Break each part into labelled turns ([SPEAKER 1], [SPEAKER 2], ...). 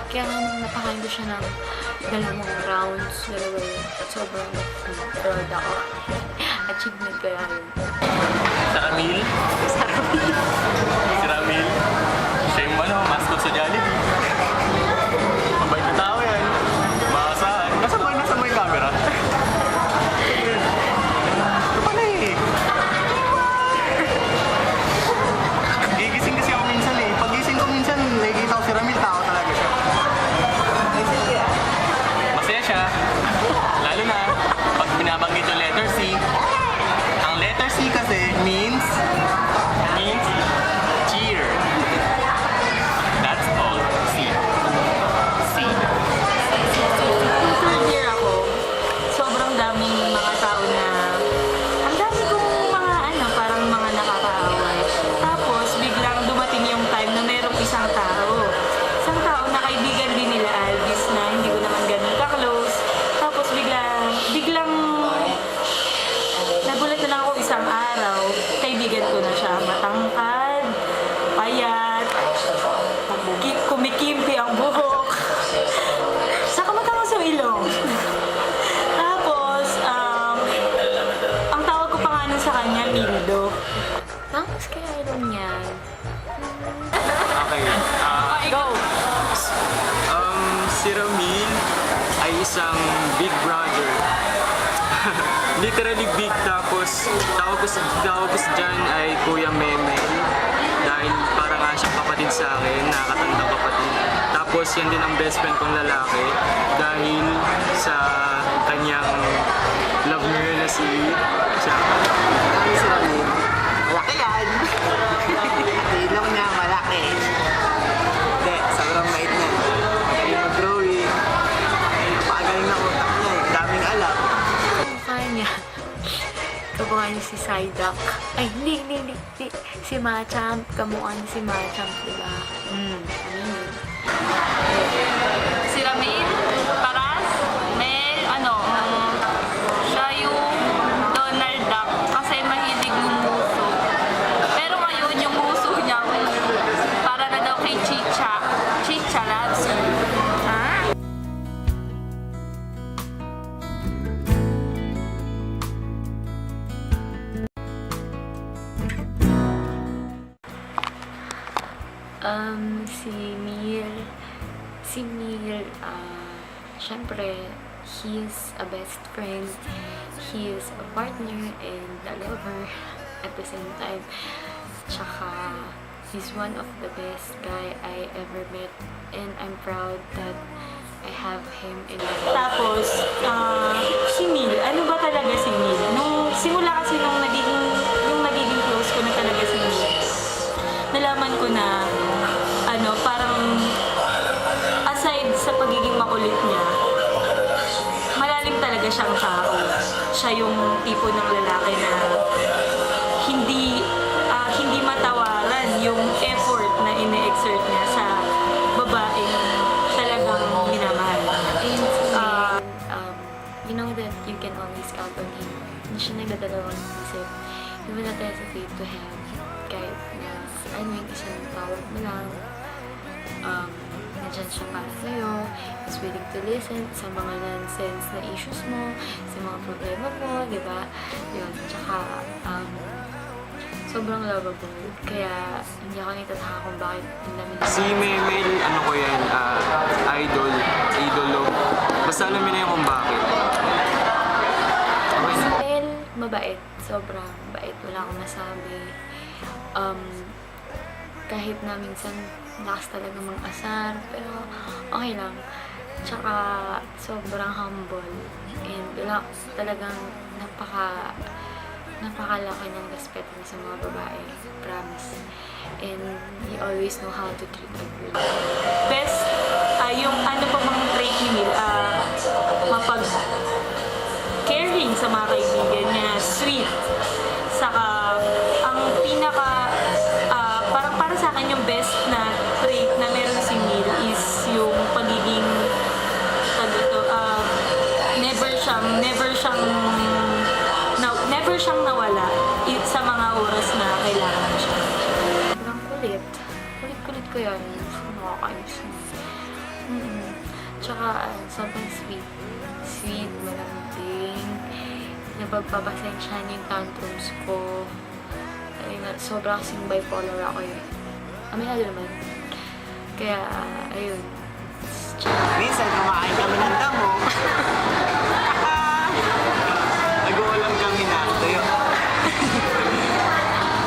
[SPEAKER 1] Kaya nga nung napakain ko siya ng dalawang rounds, sobrang proud ako. Achievement ko yan.
[SPEAKER 2] Sa Ramil?
[SPEAKER 1] Sa Ramil.
[SPEAKER 2] Si Ramil. Siya yung mascot sa Jollibee. Mabait na tao yan. Maasahan. Nasa may camera. Ito pala eh. Gigising kasi ako minsan eh. Pag-gising ko minsan, nakikita ko si Ramil, tao talaga siya. Masaya siya. Lalo na pag binabanggit yung letter C. Ang letter C kasi means cheer. That's all. C. C.
[SPEAKER 1] Third year ako, sobrang daming mga tao na, ang dami kong mga parang mga nakakaaway. Tapos biglang dumating yung time na merong isang tao na kaibigan din nila Alvis na hindi ko naman ganun ka-close. Tapos biglang nagulat na lang ako isang araw, kaibigan ko na siya, matangkad, payat, kumikimpi ang buhok, saka matangos yung ilong. Tapos, ang tawag ko pa nga nun sa kanya, Mildo. Tangos kaya ilong niyan.
[SPEAKER 2] Okay.
[SPEAKER 1] Go!
[SPEAKER 2] Si Ramil ay isang big brother. Literally big, tapos tawag ko sa dyan ay Kuya Meme. Dahil para nga siyang kapatid sa akin, nakakatandang kapatid. Tapos yan din ang best friend kong lalaki dahil sa kanyang love mirror na si
[SPEAKER 3] Ramil. Malaki yan. Ilong niya malaki. Hindi, sobrang mait na. Magaling mag-drawing. Napakagaling na utak niya eh. Daming alam.
[SPEAKER 1] Kaya niya. Kamukha niya si Psyduck. Ay, hindi. Si Machamp. Kamukha niya si Machamp, diba? Si Ramil, Paras, Mel, siya yung Donald Duck kasi mahilig lumuso. Pero ngayon yung muso niya para na daw kay Chicha. Chicha loves you. Si Mil, syempre, he is a best friend, he is a partner and a lover at the same time. Tsaka, he's one of the best guy I ever met and I'm proud that I have him in my life. Tapos, si Mil, ano ba talaga si Mil? Nung simula kasi nung nagiging close ko na talaga si Mil, nalaman ko na parang aside sa pagiging makulit niya, malalim talaga siyang tao. Siya yung tipo ng lalaki na hindi matawaran yung effort do not hesitate to help. Kahit na, isang tawag mo lang, nandyan siya para sa'yo, is willing to listen sa mga nonsense na issues mo, sa mga problema mo, di ba? Yun, tsaka, sobrang lovable. Kaya, hindi ako nagtataka kung bakit ang dami na.
[SPEAKER 2] Si Memel, ano ko yan, idolo. Basta alamin na yun kung bakit. Okay
[SPEAKER 1] Si
[SPEAKER 2] na.
[SPEAKER 1] Mel, mabait. Sobrang bait. Wala akong masabi. Kahit na minsan lakas talaga mang-asar, pero okay lang. Tsaka sobrang humble. And wala talagang napakalaki ng respeto niya sa mga babae. Promise. And he always know how to treat a girl.
[SPEAKER 4] Best, yung ano pa bang trait ni Mil, mapag-caring sa mga kaibigan niya, sweet. Saka, ang pinaka, parang para sa akin yung best na trait na meron si Mil is yung pagiging, never siyang nawala sa mga oras na kailangan siya.
[SPEAKER 1] Sobrang kulit. Kulit ko yan. Nakakainis na. Tsaka, sobrang sweet. Sweet, malambing. Napagpapasensya niya yung tantrums ko. Ayun, sobrang kasing bipolar ako eh. Aminado naman. Kaya, ayun.
[SPEAKER 3] Minsan, kumakain kami ng damo. Nag-uulam kami na tuyo.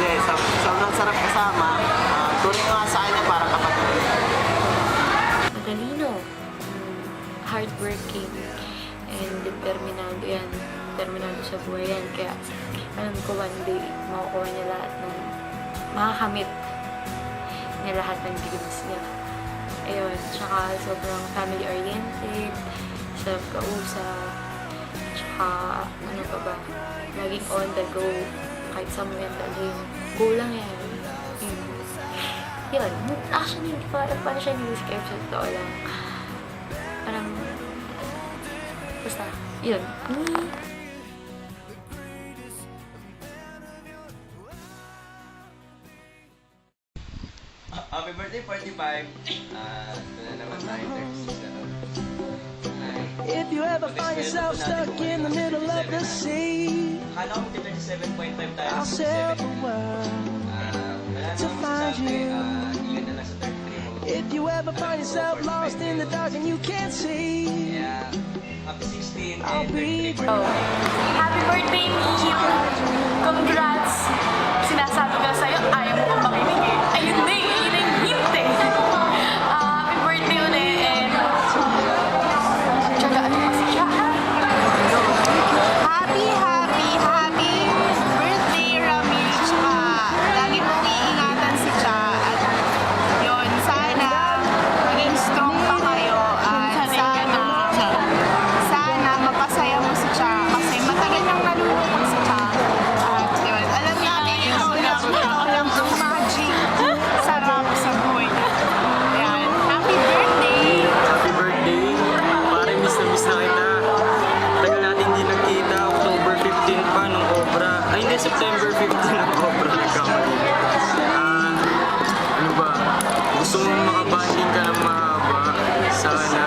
[SPEAKER 3] Hindi, sobrang sarap kasama. Tuloy nga sa akin na parang kapatid.
[SPEAKER 1] Matalino. Hardworking. And determinado yan. Determinado sa buhay yan. Kaya, alam ko one day, makukuha niya lahat ng makakamit niya lahat ng dreams niya. Ayun, tsaka sobrang family-oriented, sarap kausap, tsaka ano pa ba, laging on the go, kahit somewhere dalhin, go lang yan. Yun, actually, paano siya ni-describe sa totoo lang. Parang, basta, yun.
[SPEAKER 5] Happy birthday, 45! Ito na naman tayo, 36 na to.
[SPEAKER 6] If you ever find yourself stuck in the middle of the sea,
[SPEAKER 5] Akala ko 37.5 tayo.
[SPEAKER 6] I'll sail the world.
[SPEAKER 5] Wala
[SPEAKER 6] to
[SPEAKER 5] namang
[SPEAKER 6] find
[SPEAKER 5] masasabi.
[SPEAKER 6] you.
[SPEAKER 5] Ingat na lang sa 33 mo.
[SPEAKER 6] If you ever find yourself lost in the dark and you can't see,
[SPEAKER 5] Yeah. Happy 16
[SPEAKER 6] I'll
[SPEAKER 5] and
[SPEAKER 6] be
[SPEAKER 5] 33.
[SPEAKER 4] Happy birthday, Mil! Congrats! Sinasabi ko sa'yo, ayaw mo kong makinig eh. Ayun na eh, ayun na yung hint eh. Happy birthday ulit and tsagaan mo kasi siya ha.
[SPEAKER 7] Happy birthday, Rami. Tsaka, lagi mong iingatan si Cha. At yun, sana maging strong pa kayo. At sana mapasaya mo si Cha. Kasi matagal nang nalulungkot si Cha. At yun, alam natin, ikaw lang ang magic. Sarap sa buhay niya. Yan. Happy birthday!
[SPEAKER 2] Happy birthday! Pare, miss na kita. Tagal natin hindi nagkita. October 15 pa nung Cobra. Ay, hindi, September 15 ng Cobra. Nagkamali. Ano ba? Gusto mong makabanding ka ng mahaba. Sana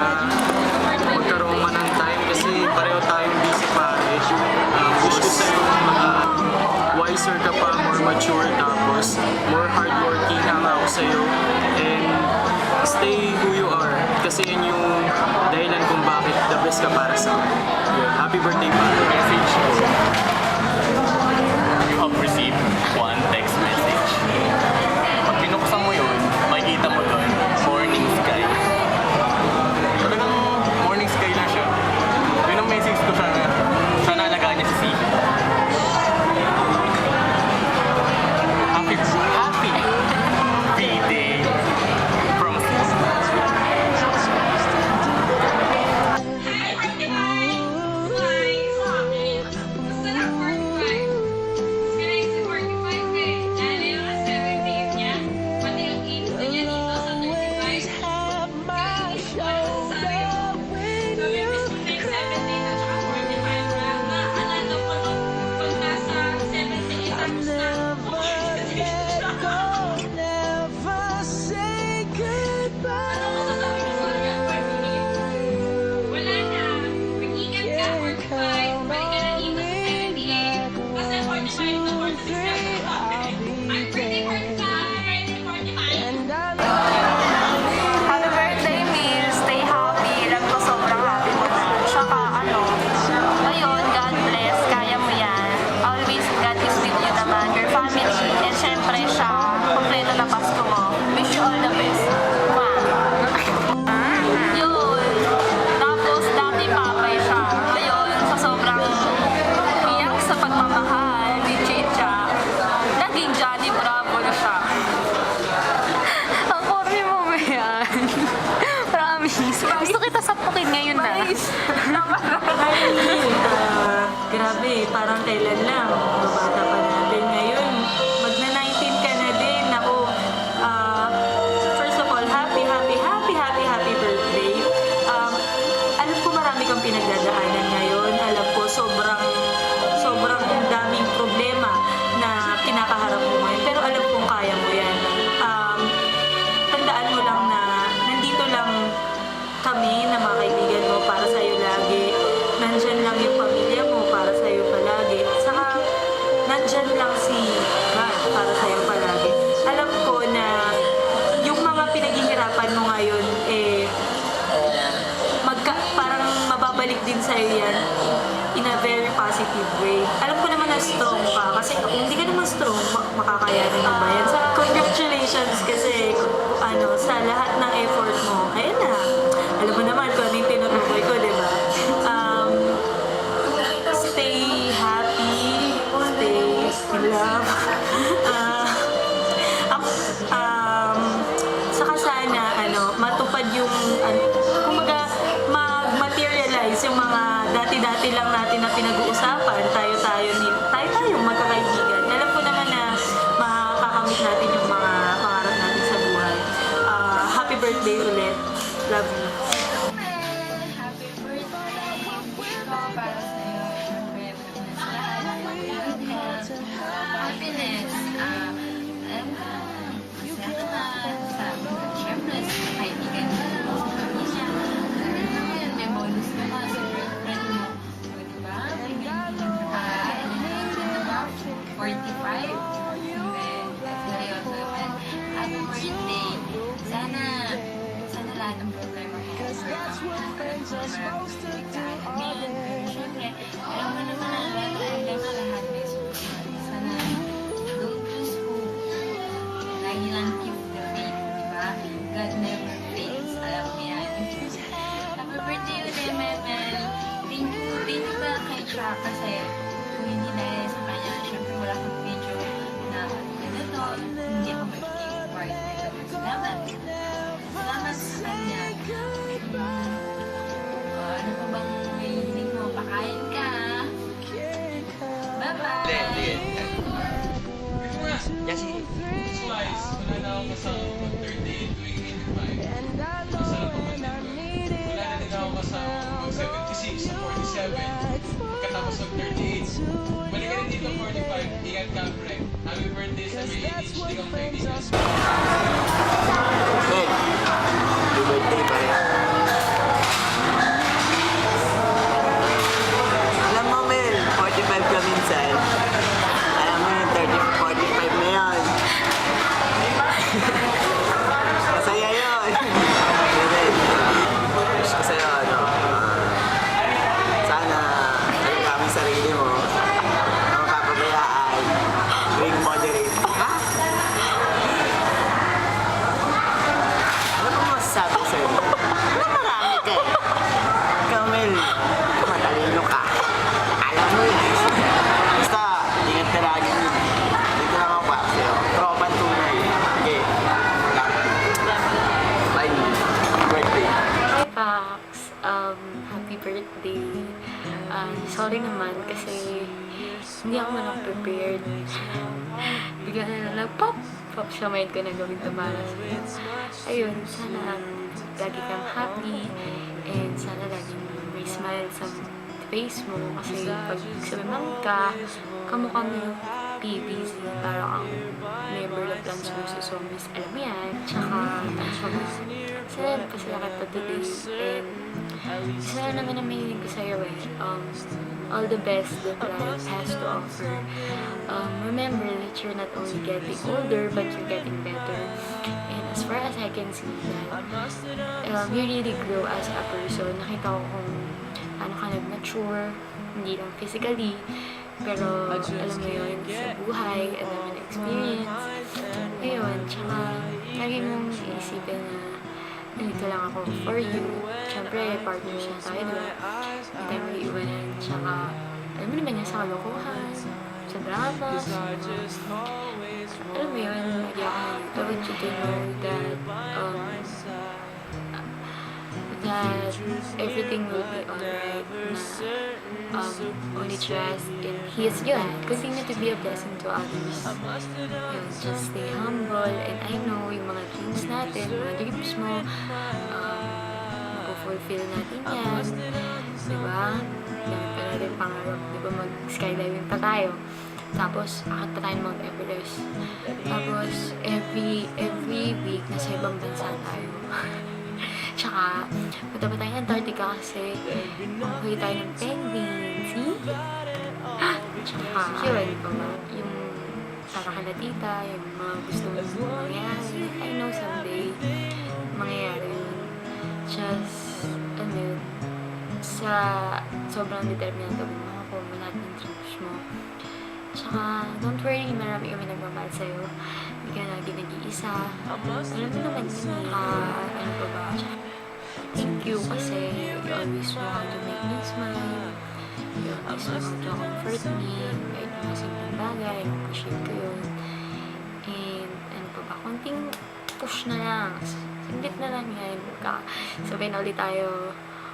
[SPEAKER 2] magkaroon man ng time kasi pareho tayong busy pare. Wish ko sa'yo maging wiser ka pa, more mature, tapos more hardworking ang ako sa'yo. And stay who you are. Kasi yun yung dahilan kung bakit the best ka para sa akin. Yun. Happy birthday, pare.
[SPEAKER 8] Message ko. You have received one text message. Pag pinuksan mo yun, makikita mo doon, morning sky. Talagang morning sky lang siya. Yun ang message ko sana alagaan niya si C. Happy birthday from C.
[SPEAKER 4] grabe, parang kailan lang, babata pa natin. Ngayon, magna-19 ka na din. Ako, first of all, happy birthday. Alam ko marami kang pinagdadaanan ngayon. Alam ko sobrang daming problema na kinakaharap mo ngayon. Pero alam kong kaya mo yan. Tandaan mo lang na nandito lang kami na mga kaibigan mo para sa'yo lagi. Nandyan lang yung pamilya mo para sa'yo palagi. Saka, nandyan lang si God para sa'yo palagi. Alam ko na yung mga pinaghihirapan mo ngayon, parang mababalik din sa'yo yan in a very positive way. Alam ko naman na strong ka. Kasi kung hindi ka naman strong, makakayanin mo ba yan? So, congratulations kasi sa lahat ng effort mo. Ayun na. Alam mo naman kung ano yung tinutukoy ko, di ba? Stay happy, stay in love. Saka sana, matupad yung, kumbaga, mag-materialize yung mga dati-dati lang natin na pinag-uusapan, tayo magkakaibigan. Alam ko naman na makakamit natin yung mga pangarap natin sa buhay. Happy birthday ulit. Love you.
[SPEAKER 1] Happy birthday! Ito para sa'yo. Happiness. Alam ka, masaya naman. Siyempre, sa kaibigan mo, pamilya. Dahil na ngayon, may bonus ka pa sa girlfriend mo. O, diba? Ilan na ba? 45? Happy birthday! Sana lahat ng problema mo. Siyempre, alam mo naman lahat may solusyon. Sana don't lose hope. Lagi lang keep the faith, diba? God never fails. Alam mo yan. Happy birthday ulit, Memel. Thank you ba kay Cha kasi kung hindi dahil sa kanya, siyempre wala kang video na ganito, hindi ako magiging part nito. Salamat sa kanya. Ano pa bang may hiling mo? Pakain ka. Bye-bye!
[SPEAKER 3] Kasi,
[SPEAKER 9] Wala na ako kasama pag 38 to 85. Masarap ang mag-live. Wala na din ako kasama pag 76 sa 47. Pagkatapos ng 38. Balik ka rin dito 45. Ingat ka, pre. Happy birthday sa may ADHD kang kaibigan.
[SPEAKER 3] Mel, happy birthday pa rin. Alam mo, Mel, 45 ka minsan. Alam mo yung 45 na yun. Masaya yun. Wish ko sa'yo, sana alam kami sarili mo. Ang papabayaan. Being moderate. Ano ba masasabi sa'yo? Marami ka eh. Ikaw, Mel, matalino ka. Alam mo yun. Basta, ingat ka lagi yun. Dito lang ako para sa'yo. Tropan tunay. Okay. Bye. Birthday.
[SPEAKER 1] Hi, Pax. Happy birthday. Sorry naman kasi hindi ako man prepared. Bigla na nag-pop sa mind ko na gawin ito para sa'yo. Ayun, sana lagi kang happy and sana lagi may smile sa face mo kasi pag sumimang ka, kamukha mo busy, parang ang member of Plants vs. Zombies. Alam mo yan. Tsaka, sana napasaya ka today and sana naman ang mahiling ko sa'yo all the best that life has to offer. Remember that you're not only getting older, but you're getting better. And as far as I can see that, you really grow as a person. Nakita ko kung paano ka nag-mature, hindi lang physically, pero alam mo yun, sa buhay, ang dami na experience. Ayun, tsaka lagi mong iisipin na nandito lang ako for you. Siyempre, partner siya tayo, diba? Hindi tayo mag-iwanan. Tsaka, alam mo naman yan sa kalokohan, sa drama, sa alam mo yun, lagi ako nandito. I want you to know that that everything will be alright. Only trust in His yun. Continue to be a blessing to others. Yun, just stay humble. And I know yung mga dreams natin, mga dreams mo, fulfill natin yan. Diba? Meron pa na rin pangarap, diba, mag-skydiving pa tayo. Tapos, akit pa tayo ng Everest. Tapos, every week, nasa ibang bansa tayo. Tsaka, punta pa tayo ng Antarctica kasi makuha tayo ng penguin. See? Tsaka, yun, yung para kala tita, yung mga gusto mo mangyari. I know someday, mangyayari yun. Just, sa sobrang determinado mo makakuha mo lahat ng dreams mo. Tsaka, don't worry, marami kami nagmamahal sa'yo. Hindi ka lagi nag-iisa. Alam mo naman yun. Ano pa ba? Thank you kasi you always know how to make me smile. You always know how to comfort me. Kahit mga simpleng bagay, appreciate ko yun. And, ano pa ba? Konting push na lang. Singit na lang yan. Sabay na ulit tayo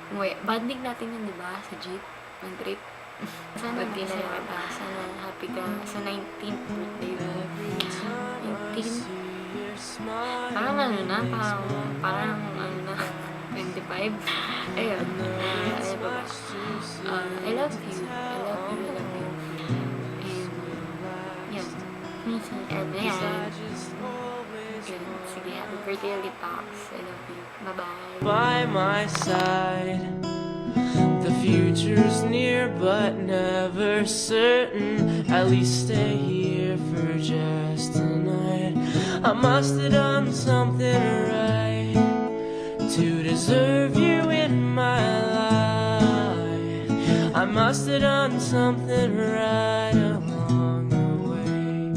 [SPEAKER 1] umuwi. Banding natin yun, di ba? Sa jeep. Ng trip. Sana hindi na yung iba. Sana happy ka sa 19th birthday mo. 19? Parang ano na, parang ano na, 25. Ayun. Ano ba ba? I love you. I love you. I love you. And, yan. And yan. Yun. Sige, happy birthday ulit, Pax. I love you. Bye-bye.
[SPEAKER 6] By my side, the future's near but never certain. At least stay here for just tonight. I must have done something right to deserve you in my life. I must have done something right along the way.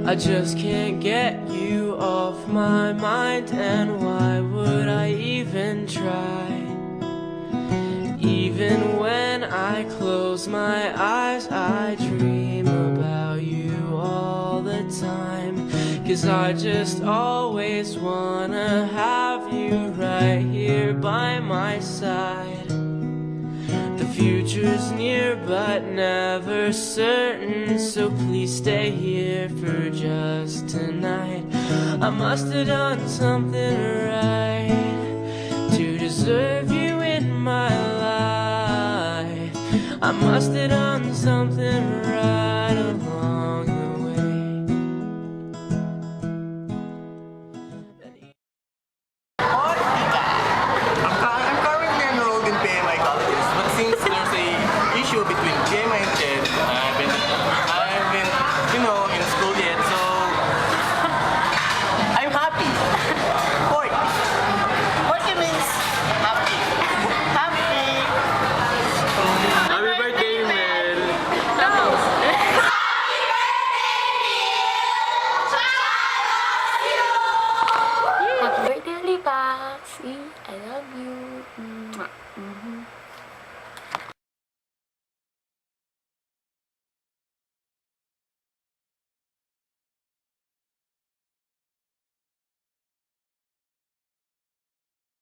[SPEAKER 6] I just can't get you off my mind, and why would I even try? Even when I close my eyes, I dream about you all the time. 'Cause I just always wanna have you right here by my side. The future's near but never certain, so please stay here for just tonight. I must have done something right to deserve you in my life. I must have done something right along the way.
[SPEAKER 3] I'm currently enrolled in PMI colleges,
[SPEAKER 8] But since there's a issue between Gemma and Ted, I haven't, in school yet, so
[SPEAKER 3] I'm happy. Pork. Pork means happy. Happy.
[SPEAKER 2] Happy birthday, Mel!
[SPEAKER 1] Happy birthday, Pax. I love you. Mwah.